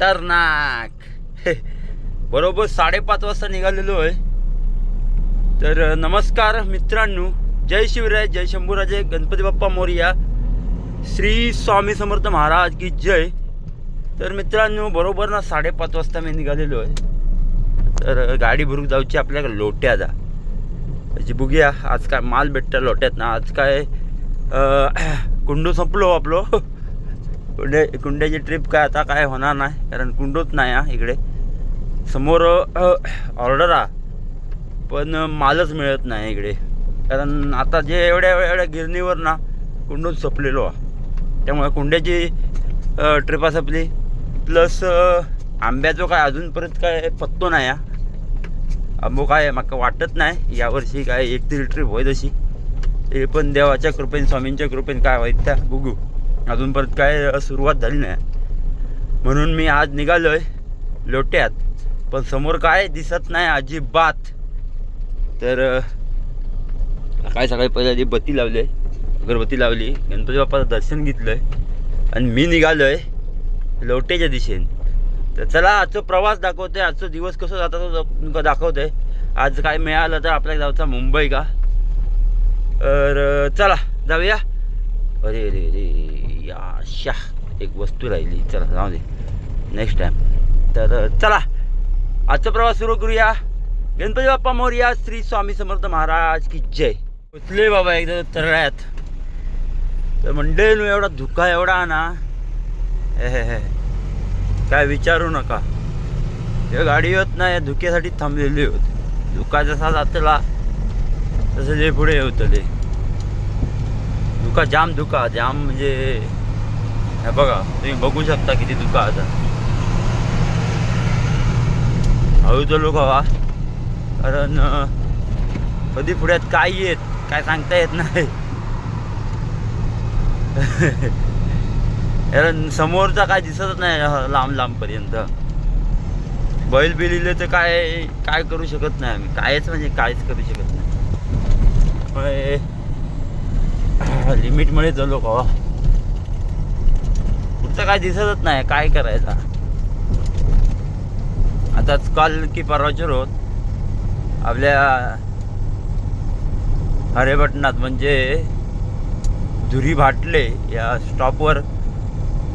खतरनाक. बरोबर 5:30 वाजता निघालेलो आहे. तर नमस्कार मित्रांनो, जय शिवराय, जय शंभूराजे, गणपती बाप्पा मोरया, श्री स्वामी समर्थ महाराज की जय. तर मित्रांनो बरोबर ना 5:30 वाजता मी निघालेलो आहे. तर गाडी भरून जाऊची आपल्या लोट्याला. त्याची बघूया आज काय माल भेटतं लोट्यात ना. आज काय कुंडू संपलो आपलो. कुंड्याची ट्रिप काय आता काय होणार नाही, कारण कुंडूच नाही हा इकडे. समोर ऑर्डर आ पण मालच मिळत नाही इकडे, कारण आता जे एवढ्या गिरणीवर ना कुंडूच संपलेलो. त्यामुळे कुंड्याची ट्रिपा संपली. प्लस आंब्याचं काय अजूनपर्यंत काय पत्तो नाही हा. आंबो काय माका वाटत नाही यावर्षी काय एक तरी ट्रिप होईल अशी. ते पण देवाच्या कृपेने, स्वामींच्या कृपेने काय होईल त्या बघू. अजून परत काय सुरुवात झाली नाही, म्हणून मी आज निघालो आहे लोट्यात. पण समोर काय दिसत नाही अजिबात. तर काय सकाळी पहिल्या बत्ती लावली आहे, अगरबत्ती लावली, गणपती बाप्पाचं दर्शन घेतलं आहे आणि मी निघालो आहे लोट्याच्या दिशेने. तर चला आजचा प्रवास दाखवते, आजचा दिवस कसं जाता तो तुमका दाखवते. आज काय मिळालं तर आपल्या गावचा मुंबई का. तर चला जाऊया. अरे रे रे याशा एक वस्तू राहिली, चला जाऊ दे नेक्स्ट टाइम. तर चला आजचा प्रवास सुरू करूया. गणपती बाप्पा मोरया, श्री स्वामी समर्थ महाराज की जय. उचले बाबा एकदा तरळ्यात. तर मंडळी एवढा धुका एवढा ना, हे काय विचारू नका. हे गाडी होत नाही, धुक्यासाठी थांबलेली होती. धुका जसा जातला तसं जे पुढे होतं ते धुका. जाम म्हणजे हे बघा तुम्ही बघू शकता किती धुका. आता हळू चलो हवा, कारण कधी पुढ्यात काय येत काय सांगता येत नाही. कारण समोरचा काय दिसतच नाही लांब पर्यंत. बैल बिलिले तर काय करू शकत नाही आम्ही, कायच म्हणजे काहीच करू शकत नाही. लिमिटमध्ये चालू का, पुढचं काय दिसतच नाही, काय करायचं. आताच काल की परवाच्या रोज आपल्या हरेपटणात म्हणजे धुरी भाटले या स्टॉपवर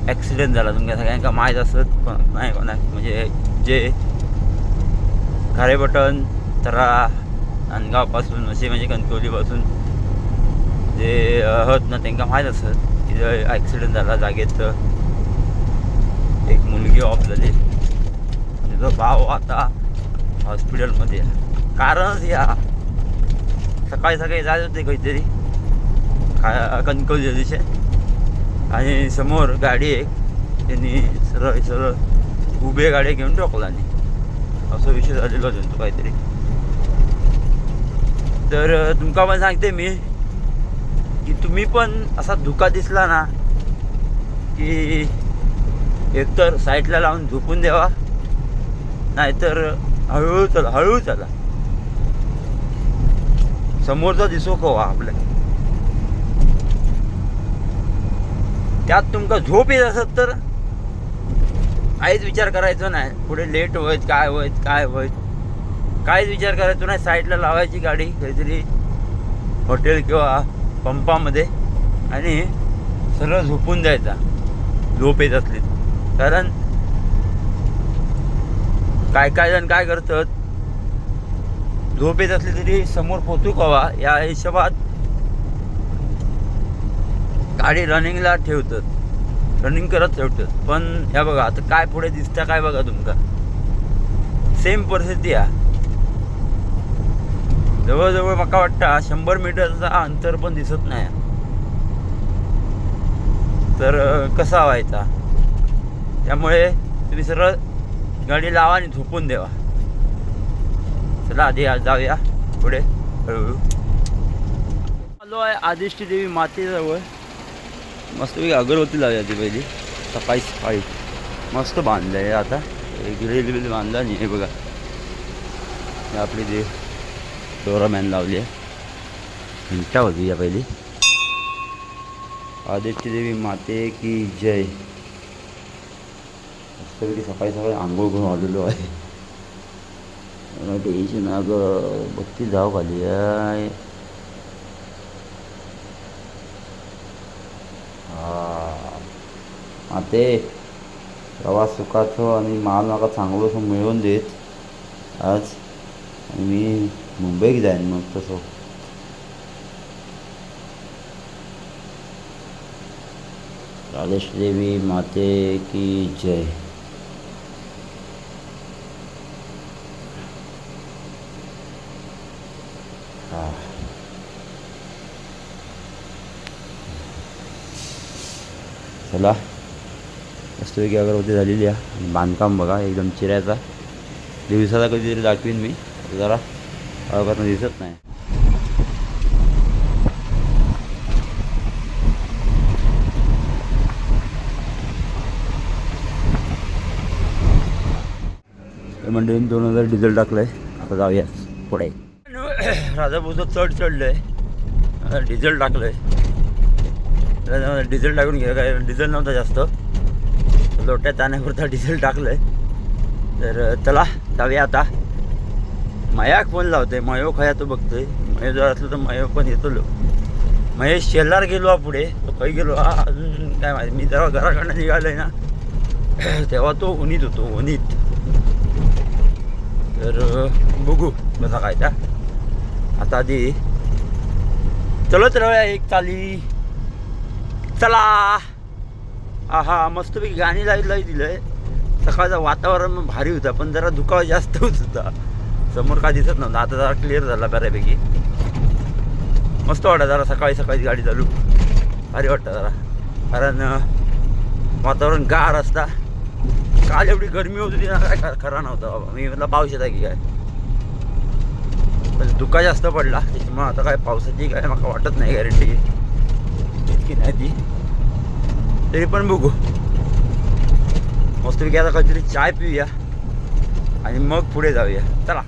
ॲक्सिडेंट झाला. तुमच्या सगळ्यांका माहीत असत नाही कोणा, म्हणजे जे खारेपटण तरा नांदगावपासून असे म्हणजे कणकवलीपासून जे आहोत ना त्यांना माहीत असत की ॲक्सिडेंट झाला. जागेत एक मुलगी ऑफ झाली, तिचा भाव आता हॉस्पिटलमध्ये. कारण या सकाळी जात होते काहीतरी कणकवली दिशे, आणि समोर गाडी एक त्यांनी सरळ उभे गाडी घेऊन ठोकला आणि असा विषय झालेला होता काहीतरी. तर तुमका पण सांगते मी की तुम्ही पण असा धुका दिसला ना की एकतर साईडला लावून झोपून द्यावा, नाहीतर हळू चला. समोरचा दिसो कवा आपल्या. त्यात तुमका झोप येत असत तर काहीच विचार करायचो नाही, पुढे लेट होत काय होत काहीच विचार करायचो नाही. साईडला लावायची गाडी काहीतरी हॉटेल किंवा पंपामध्ये आणि सरळ झोपून द्यायचा झोप येत असली. कारण काय जण काय करतात, झोप येत असली तरी समोर पोचू कवा या हिशोबात गाडी रनिंगला ठेवतात, रनिंग करत ठेवतात. पण ह्या बघा आता काय पुढे दिसतं काय बघा तुमका. सेम परिस्थिती आहे. जवळजवळ मला वाटतं 100 मीटरचा अंतर पण दिसत नाही. तर कसा व्हायचा. त्यामुळे तुम्ही सरळ गाडी लावा आणि झोपून द्यावा. चला आधी जाऊया पुढे हळूहळू. आलो आहे आदिष्टी देवी मातेजवळ. मस्तपैकी अगरबत्ती लावली आधी पहिली सकाळी मस्त बांधलं आहे. आता ग्रिल बांधला नाही हे बघा. आपली देव डोरामॅन लावली आहे. घंटा होती या पहिली. आदित्य देवी माते की जय. तरी सकाळी सकाळी आंघोळ करून आलेलो आहे. टेन्शन अगं बत्ती जाव खाली आहे. हा ते प्रवास सुखाचं आणि माल नका चांगलं मिळवून देत आज. आणि मी मुंबईत जाईन मग तसं. राजेश देवी माते की जय. हा चला मस्तपैकी अगरबत्ती झालेली आहे. आणि बांधकाम बघा एकदम चिऱ्याचा. दिवसाचा कधीतरी दाखवीन मी, जरा अवघात दिसत नाही. म्हणजे 2000 डिझेल टाकलं आहे. आता जाऊया पुढे. राजाभाऊचं चढलं आहे. डिझेल टाकलं आहे. डिझेल टाकून घ्या. काय डिझेल नव्हतं जास्त, लोट्यात जाण्यापुरता डिझेल टाकलं आहे. तर चला जाऊया आता. मयाक फोन लावतोय. मयो खया तो बघतोय. मयो जर असलं तर मयो पण येतो. महेश शेल्लार गेलो पुढे. तो काही गेलो अजून काय माहिती. मी जेव्हा घराकडनं निघालो आहे ना तेव्हा तो उन्हीत होतो. उन्हीत. तर बघू कसा काय त्या. आता आधी चलत राहूया एक चाली. चला. हा मस्तपैकी गाणी लावली दिलं आहे. सकाळचं वातावरण भारी होता, पण जरा धुका जास्त होत होता. समोर काय दिसत नव्हतं. आता जरा क्लिअर झाला बऱ्यापैकी. मस्त वाटतं जरा सकाळी सकाळी गाडी चालू. भारी वाटतं जरा, कारण वातावरण गार असता. काल एवढी गरमी होती ना, काय खरा नव्हता बाबा. मी म्हटलं पाऊस येता की काय, पण धुका जास्त पडला. त्याच्यामुळे आता काय पावसाची काय मला वाटत नाही गॅरंटी इतकी नाही ती. तरी पण बघू. मस्तपैकी आता काहीतरी चाय पिऊया आणि मग पुढे जाऊया. चला.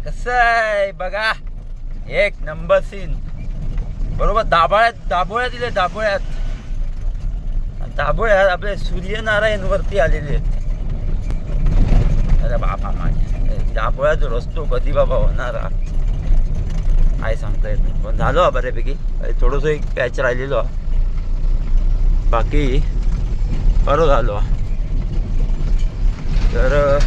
कसं आहे बघा, एक नंबर सीन. बरोबर दाभोळ्यात दिले. दाभोळ्यात आपले सूर्यनारायण वरती आलेले आहेत. अरे बाबा माझ्या दाभोळ्यात रस्तो कधी बाबा होणारा काय सांगता येत नाही. पण झालो बऱ्यापैकी. थोडंसं एक पॅच राहिलेलो, बाकी बरं झालो. तर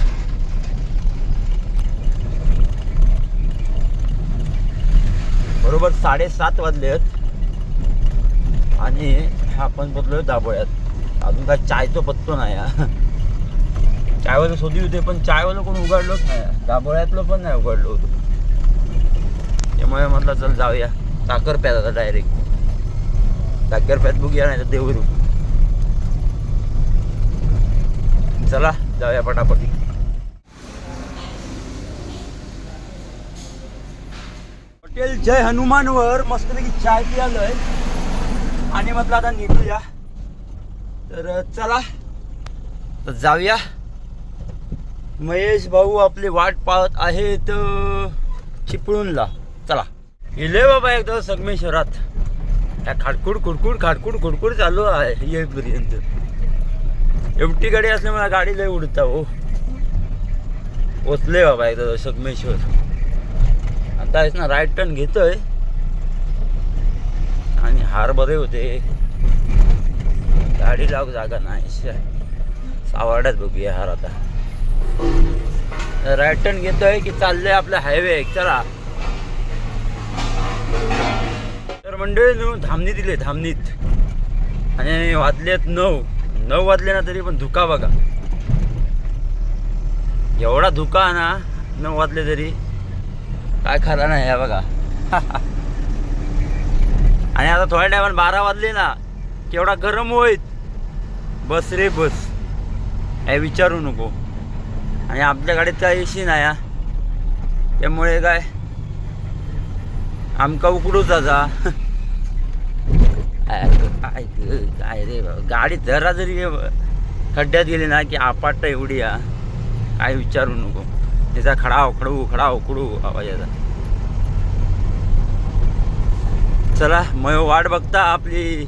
बरोबर 7:30 वाजले आहेत आणि आपण बसलो दाभोळ्यात. अजून काय चायचं पत्तो नाही. चायवालं शोधी होते, पण चायवालं कोण उघडलोच नाही. दाभोळ्यातलं पण नाही उघडलं होतं. त्यामुळे म्हटलं चल जाऊया साखरप्यात. आता डायरेक्ट साखरप्यात बघूया, नाही तर देवरू. चला जाऊया पटापटी. हॉटेल जय हनुमानवर मस्तपैकी चाय पियालोय आणि म्हटलं आता निघूया. तर चला तर जाऊया. महेश भाऊ आपली वाट पाहत आहेत चिपळूणला. चला. गेले बाबा एकदा संगमेश्वरात. खाडखुड खुडखुड चालू आहे येईपर्यंत. एवढी गाडी असल्यामुळे गाडी लय उडता हो. पोचले बाबा एकदा संगमेश्वर. आता आहेस ना राईट टर्न घेतोय आणि हार बरे होते. गाडी लावू जागा नाही. सावर्ड्यात बघूया हार. आता राईट टर्न घेतोय की चाललंय आपलं हायवे. चला. तर मंडळी धामणी दिले. धामणीत आणि वाजलेत 9 वाजले ना, तरी पण धुका बघा. एवढा धुका ना 9 वाजले तरी काय खरा नाही आहे बघा. आणि आता थोड्या टायमात 12 वाजले ना, केवढा गरम होईल. बस रे बस, काय विचारू नको. आणि आपल्या गाडीत काय एसी नाही हा. त्यामुळे काय आमका उकडूच जा काय रे बाबा, गाडी जरा जरी खड्ड्यात गेली ना की आपाट एवढी हा, काय विचारू नको. त्याचा खडा उकडू आवाज याचा. चला मग वाट बघता आपली,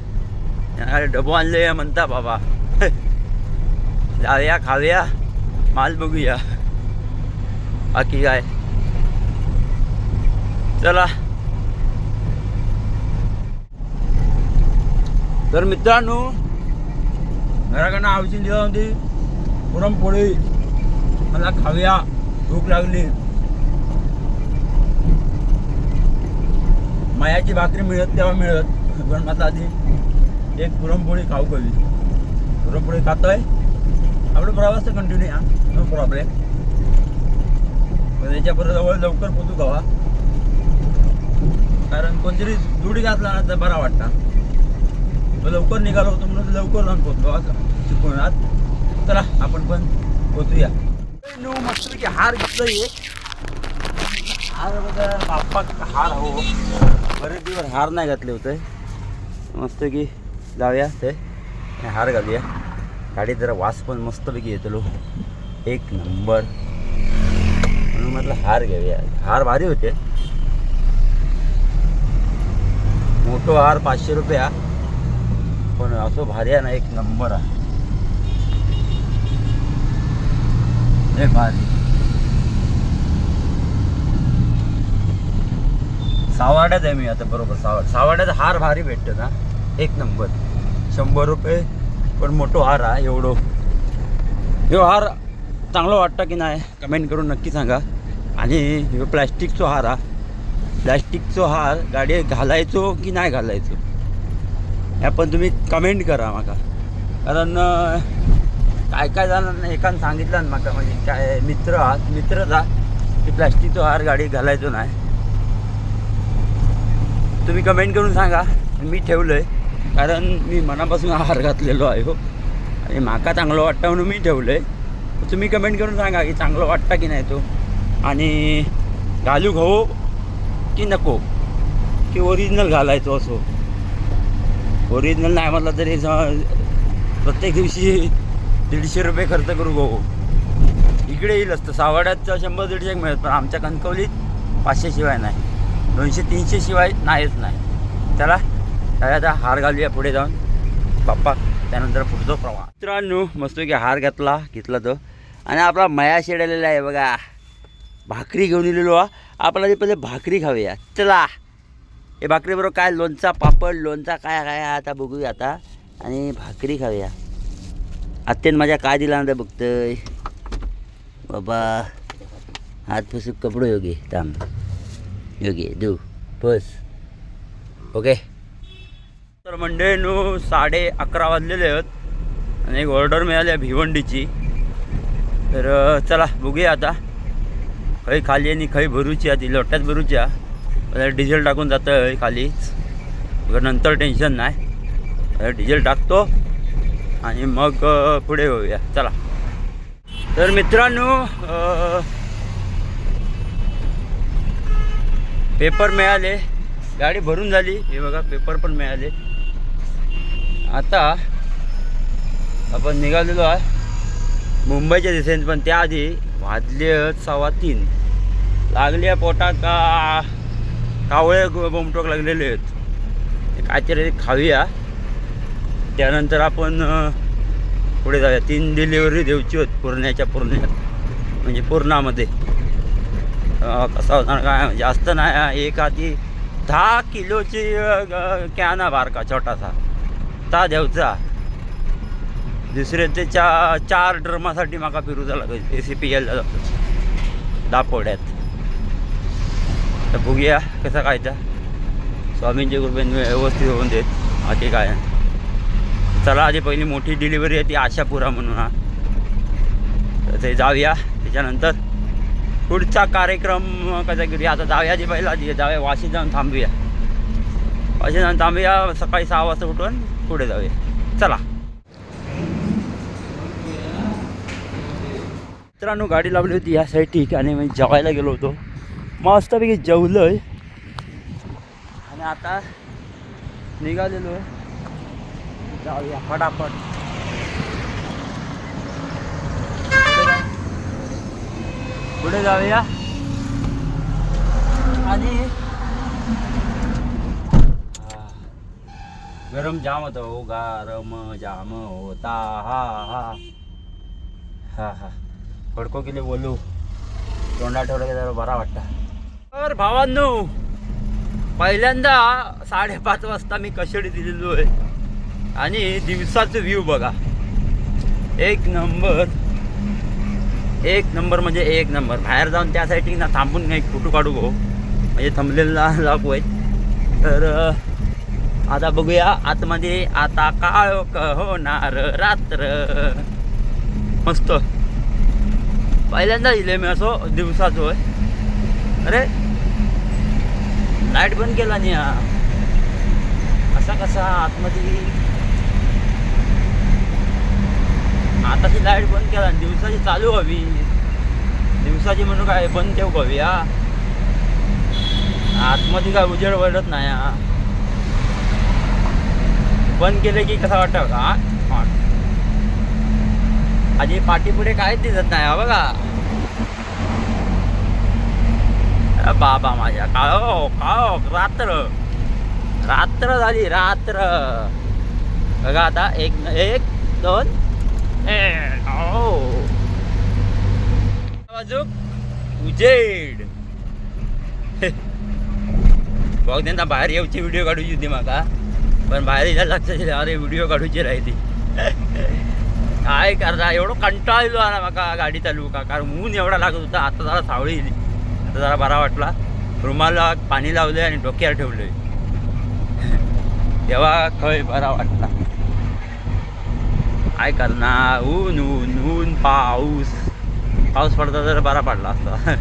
डबो आणले म्हणता बाबा. जाऊया खाऊया माल बघूया, बाकी काय. चला तर मित्रांनो, घराकडनं आवशी दिला होती पुरणपोळी, मला खाऊया, भूक लागली. मायाची भाकरी मिळत तेव्हा मिळत, पण आता आधी एक पुरणपोळी खाऊ कवी. पुरणपोळी खातोय, आपलं प्रवास तर कंटिन्यू या, नो प्रॉब्लेम. पण त्याच्यापर्यंत जवळ लवकर पोचू गावा, कारण कोणतरी जोडी घातला ना तर बरा वाटता. लवकर निघालो होतो म्हणून लवकर जाऊन पोचलो आता चिपळूणात. चला आपण पण पोचूया. मस्त की हार घेतलं एक हार बघा, बाप्पा हार हो, बरेच दिवस हार नाही घातले होते. मस्त की जाऊया ते हार घालूया. गाडीत जरा वास पण मस्तपैकी येतो, एक नंबर. म्हणून म्हटलं हार घेऊया. हार भारी होते, मोठो हार 500 रुपया, पण असं भारी आहे ना, एक नंबर आहे. लय भारी. सावाड्यात आहे मी आता, बरोबर सावाड्यात हार भारी भेटतो ना, एक नंबर. 100 रुपये पण मोठो हार आहे. ह्यो हार चांगला वाटतं की नाही कमेंट करून नक्की सांगा. आणि ह्यो प्लॅस्टिकचो हार हा, प्लॅस्टिकचो हार गाडी घालायचो की नाही घालायचो ह्या पण तुम्ही कमेंट करा माका. कारण काय जाणार एकानं सांगितलं ना माका, म्हणजे काय मित्र जा की प्लॅस्टिकचो हार गाडी घालायचो नाही. तुम्ही कमेंट करून सांगा. मी ठेवलं आहे, कारण मी मनापासून हार घातलेलो आहे हो, आणि माका चांगलं वाटतं म्हणून मी ठेवलं आहे. तुम्ही कमेंट करून सांगा की चांगलं वाटतं की नाही तो, आणि घालू घावो की नको, की ओरिजिनल घालायचो. असो ओरिजिनल नाही म्हटलं तरी प्रत्येक दिवशी 150 रुपये खर्च करू गो. इकडे येईल असतं सावाड्यात 100-150 मिळत, पण आमच्या कणकवलीत 500 शिवाय नाही, 200-300 शिवाय नाहीच नाही. चला आता हार घालूया पुढे जाऊन बाप्पा, त्यानंतर पुढचा प्रवास. मित्रांनो मस्त की हार घेतला तो, आणि आपला मया शेडलेला आहे बघा. भाकरी घेऊन येलेलो आपल्याला ते पहिले भाकरी खाऊया. चला हे भाकरीबरोबर काय लोणचा पापड लोणचा काय काय आता बघूया आता, आणि भाकरी खाऊया. आत्यानं माझ्या काय दिला ना बघतोय बाबा. हात पुसूक कपडो योगी थांब, योगी देऊ बस. ओके तर मंडळींनो 11:30 वाजलेले आहेत, आणि एक ऑर्डर मिळाली आहे भिवंडीची. तर चला बघूया आता, खै खाली आणि खै भरूची आहे, ती लोट्यात भरूची आहे. डिझेल टाकून जातं आहे खाली, नंतर टेन्शन नाही. डिझेल टाकतो आणि मग पुढे होऊया. चला तर मित्रांनो पेपर मिळाले, गाडी भरून झाली. हे बघा पेपर पण मिळाले. आता आपण निघालेलो आहे मुंबईच्या दिशेने, पण त्याआधी वाजले 3:15. लागले पोटात का कावळे बोमटोक लागलेले आहेत. काहीतरी खाऊया, त्यानंतर आपण पुढे जाऊया. 3 डिलिव्हरी द्यायची होती पुण्यात, म्हणजे पूर्णामध्ये. कसा होता काय जास्त नाही, एक आधी 10 किलोची कॅन आहे बारका छोटासा, ता द्यायचा. दुसरे ते 4 ड्रमासाठी माका फिरूचा लागेल. ACPL जातो दापोड्यात. तर बघूया कसं काय, त्या स्वामींच्या कृपेने व्यवस्थित होऊन देत. बाकी काय चला, आधी पहिली मोठी डिलिव्हरी आहे ती आशापुरा म्हणून हा, तर ते जाऊया. त्याच्यानंतर पुढचा कार्यक्रम कसा करूया. आता जाऊया आधी पहिला जाऊया वाशीत जाऊन थांबूया. सकाळी 6 वाजता उठून पुढे जाऊया. चला मित्रांनो गाडी लावली होती या साईड ठीक आणि मी जेवायला गेलो होतो. मस्तपैकी जेवलोय आणि आता निघालेलो आहे. जाऊया फटाफट. पुढे जाऊया आणि गरम जाम होता हो. गरम जाम होता. हा हा हा हा फडको केले बोलू तोंडा ठेवलं की जरा बरा वाटतं. तर भावांनो पहिल्यांदा 5:30 वाजता मी कशेडी दिलेलो आहे आणि दिवसाचं व्ह्यू बघा. एक नंबर म्हणजे एक नंबर. बाहेर जाऊन त्यासाठी ना थांबून नाही फोटो काढू गो म्हणजे थंबनेलला लागू आहे. तर आता बघूया आतमध्ये. आता काळ होणार रात्र. मस्त पहिल्यांदा दिले मी असं दिवसाचं होय. अरे लाईट बंद केला नाही हा. असा कसा आतमध्ये आता ती लाईट बंद केला. दिवसाची चालू हवी. दिवसाची म्हणून काय बंद ठेवू हवी हा. आतमध्ये काय उजेड वळत नाही हा. बंद केले की कसा वाटतं का आधी पाठीपुढे काहीच दिसत नाही हा बघा. बाबा माझ्या काळो काळो रात्र रात्र झाली रात्र बघा. आता एक दोन बाजूक उजेड. बघ त्यांना बाहेर येऊची व्हिडिओ काढूची होती माका पण बाहेर यायला लक्षात दिलं अरे व्हिडिओ काढूची राहिली. काय करता एवढं कंटाळलो आला माका गाडी चालू का. कारण ऊन एवढा लागत होता. आता जरा सावळी येईल. आता जरा बरा वाटला. रुमाला पाणी लावले आणि डोक्यावर ठेवले तेव्हा खय बरा वाटला. काय करणार ऊन ऊन ऊन पाऊस पडता जर बरा पडला असता.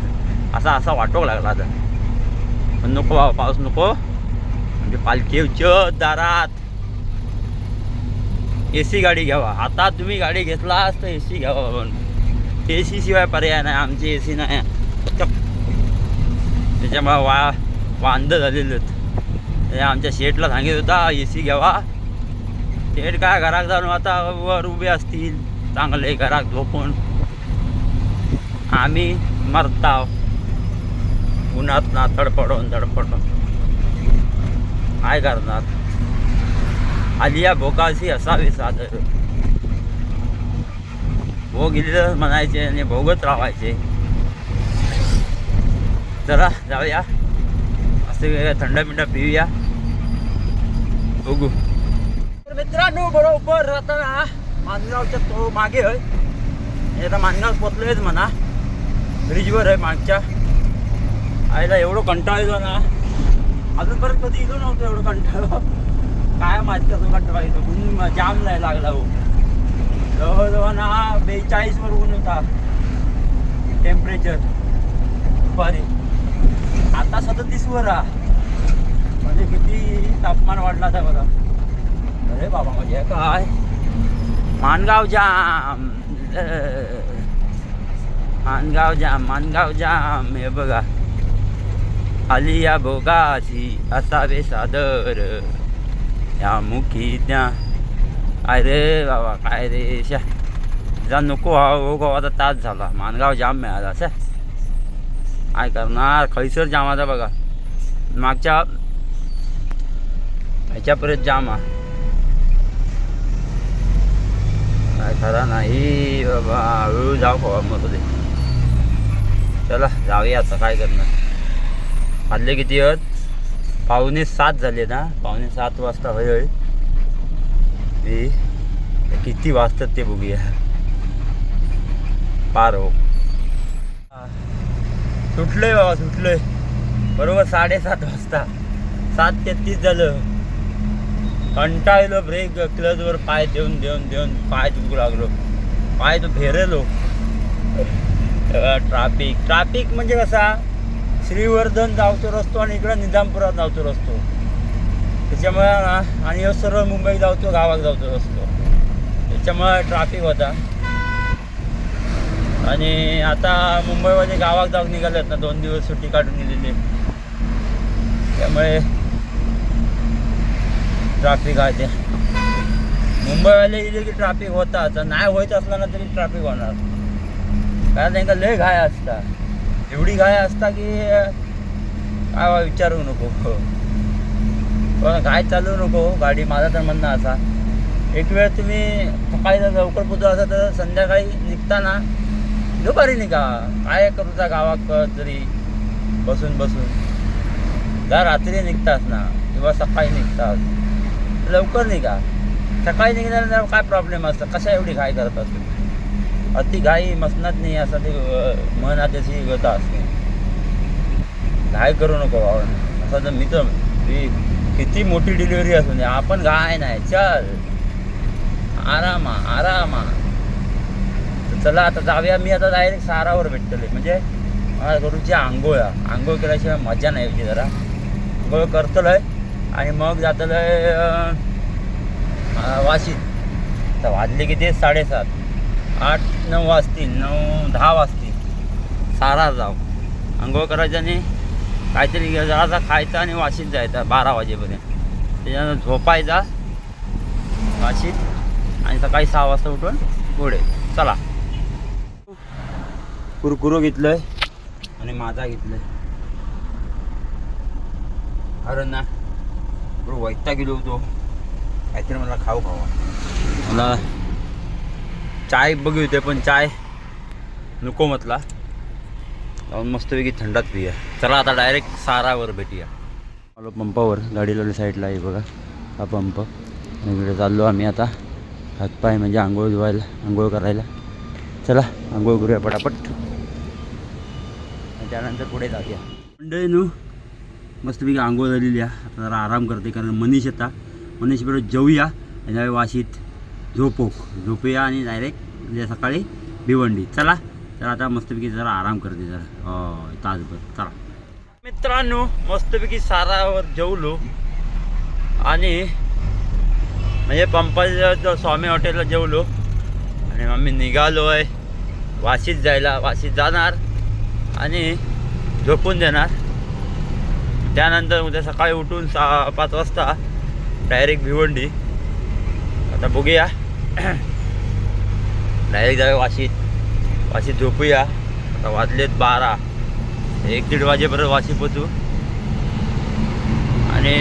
असा वाटोक लागला आता. पण नको बाबा पाऊस नको. म्हणजे पालखीच्या दारात AC गाडी घ्यावा. आता तुम्ही गाडी घेतलास तर AC घ्यावा. पण AC शिवाय पर्याय नाही. आमची AC नाही त्याच्यामुळे वांद झालेलं. आमच्या शेठला सांगित होता AC घ्यावा. शेठ काय घरात जाऊन आता वर उभे असतील चांगले घरात झोपून. आम्ही मरताव उन्हात ना तडपडून काय करणार. आलिया भोगाशी असावे सादर. भोग गेलेलं म्हणायचे आणि भोगत राहायचे. जरा जाऊया असे थंड मिंड पिऊया बघू. तर मित्रांनो बरोबर आता ना मानगावच्या तो मागे आहे. आता मानगाव पोचलोयच म्हणा. ब्रिजवर आहे मागच्या. आईला एवढं कंटाळलो ना अजूनपर्यंत कधी इलो नव्हतं एवढं कंटाळलो. काय माहिती कसं कंटाळा येतो. ऊन जाम नाही लागला हो. जवळजवळ ना 42 वर ऊन होता टेम्परेचर दुपारी. आता 37 वर म्हणजे किती तापमान वाढला था बघा. अरे बाबा म्हणजे काय मानगाव जाम मानगाव जाम. हे बघा आलिया भोगाशी असावे सादर या मुखी त्या. अरे बाबा काय रे शा जा नको हो. आता तास झाला मानगाव जाम मिळाला असा. काय करणार खैसर जामाचा बघा. मागच्या ह्याच्यापर्यंत जाम हा. काय खरा नाही बाबा. हळू जाऊ खवा मग ते. चला जाऊया आता काय करणार. वाजले किती आहेत 6:45 झाले ना. 6:45 वाजता होईल. किती वाजतात ते बघूया. पार हो सुटलोय बाबा सुटलोय. बरोबर 7:30 वाजता. 7:33 झालं. कंटाळलो. ब्रेक क्लचवर पाय देऊन पाय दुखू लागलो. पाय तो फेरेलो. ट्राफिक म्हणजे कसा श्रीवर्धन जावतो रस्तो आणि इकडं निजामपुरात जावतो रस्तो. त्याच्यामुळे ना आणि सर्व मुंबई जावतो गावात जावतो रस्तो. त्याच्यामुळे ट्राफिक होता. आणि आता मुंबईमध्ये गावात जाऊन निघाले आहेत ना, 2 दिवस सुट्टी काढून गेलेली, त्यामुळे ट्रॅफिक आहे ते. मुंबईवाले गेले की ट्रॅफिक होतात, नाही होत असला ना तरी ट्रॅफिक होणार, कारण त्यांना लय घाय असता, एवढी घाय असता की काय विचारू नको. पण घाय चालू नको गाडी. माझा तर म्हणणं असा, एक वेळ तुम्ही सकाळी जर लवकर पोचला असा तर संध्याकाळी निघताना दुपारी निघा. काय करूचा गावात तरी बसून जर रात्री निघतास ना किंवा सकाळी निघतास लवकर निघा. सकाळी निघण्याला काय प्रॉब्लेम असतं, कशा एवढी घाई करत असतो. अति घाई मसनात नाही असं ते मनात त्याची गता असते. घाय करू नको असं तर मी तर किती मोठी डिलिव्हरी असून दे, आपण घाय नाही, चल आरामा. तर चला आता जाऊया. मी आता डायरेक्ट सारावर भेटतले, म्हणजे मला करूची आंघोळ केल्याशिवाय मजा नाही होती. जरा आंघोळ करतलोय आणि मग जातलोय वाशीत. तर वाजले की ते 7:30, 8-9 वाजतील, 9-10 वाजतील. सारा जाऊ आंघोळ करायचं आणि काहीतरी जरासा खायचा आणि वाशीत जायचं 12 वाजेपर्यंत. त्याच्यानंतर झोपायचा वाशीत आणि सकाळी 6 वाजता उठून पुढे. चला. कुरकुरो घेतलंय आणि माझा घेतलंय. अरे ना बरोबर वैता गेलो होतो, काहीतरी मला खाऊ मला चाय बघू होते, पण चाय नको म्हटला. जाऊन मस्तपैकी थंडात पिया. चला आता डायरेक्ट सारावर भेटूया. आलो पंपावर, गाडी लावली साईडला आहे बघा हा पंप. आणि इकडे चाललो आम्ही आता हातपाय म्हणजे आंघोळ करायला. चला आंघोळ करूया पटापट आणि त्यानंतर पुढे जाऊया. मंडळीनू मस्तपैकी आंघोळ झालेली आहे. आता जरा आराम करते, कारण मनीषबरोबर जेवूया आणि त्यावेळी वाशीत झोपूया आणि डायरेक्ट म्हणजे सकाळी भिवंडी. चला तर आता मस्तपैकी जरा आराम करते जरा तासभर. चला मित्रांनो, मस्तपैकी सारावर जेवलो आणि म्हणजे पंपाच्या स्वामी हॉटेलला जेवलो आणि आम्ही निघालो आहे वाशीत जायला. वाशीत जाणार आणि झोपून देणार. त्यानंतर उद्या सकाळी उठून 5 वाजता डायरेक्ट भिवंडी. आता बघूया, डायरेक्ट जाऊया वाशीत झोपूया. आता वाजलेत 12, 1-1:30 वाजेपर्यंत वाशी पोचू आणि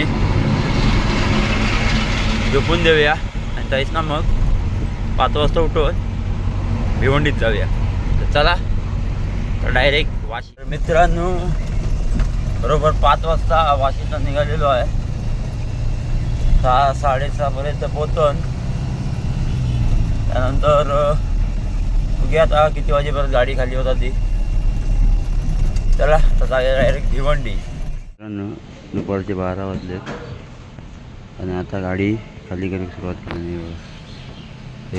झोपून देऊया. आणि त्याच ना मग 5 वाजता उठून भिवंडीत जाऊया. तर चला तर डायरेक्ट वाशी. मित्रांनो बरोबर 5 वाजता वाशीला निघालेलो आहे. 6-6:30पर्यंत पोहोचून त्यानंतर बघूया आता किती वाजेपर्यंत गाडी खाली होता ती. चला आता जाऊया डायरेक्ट भिवंडी. मित्रांनो दुपारचे 12 वाजले आणि आता गाडी खाली करायला सुरुवात केली.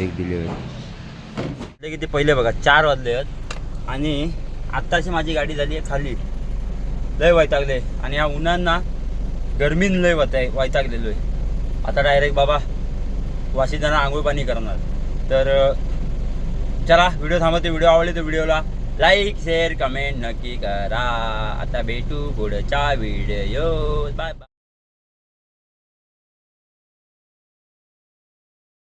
एक डिलिव्हरी किती पहिले बघा 4 वाजले आहेत आणि आत्ताची माझी गाडी झाली आहे खाली. लय वैतागले आणि या उन्हांना गरमीन लय वैतागलेलो आहे. आता डायरेक्ट बाबा वाशीत जाणार, आंघोळ पाणी करणार. तर चला व्हिडिओ थांबवते. व्हिडिओ आवडले तर व्हिडिओला लाईक शेअर कमेंट नक्की करा. आता भेटू पुढच्या व्हिडिओ. बाय.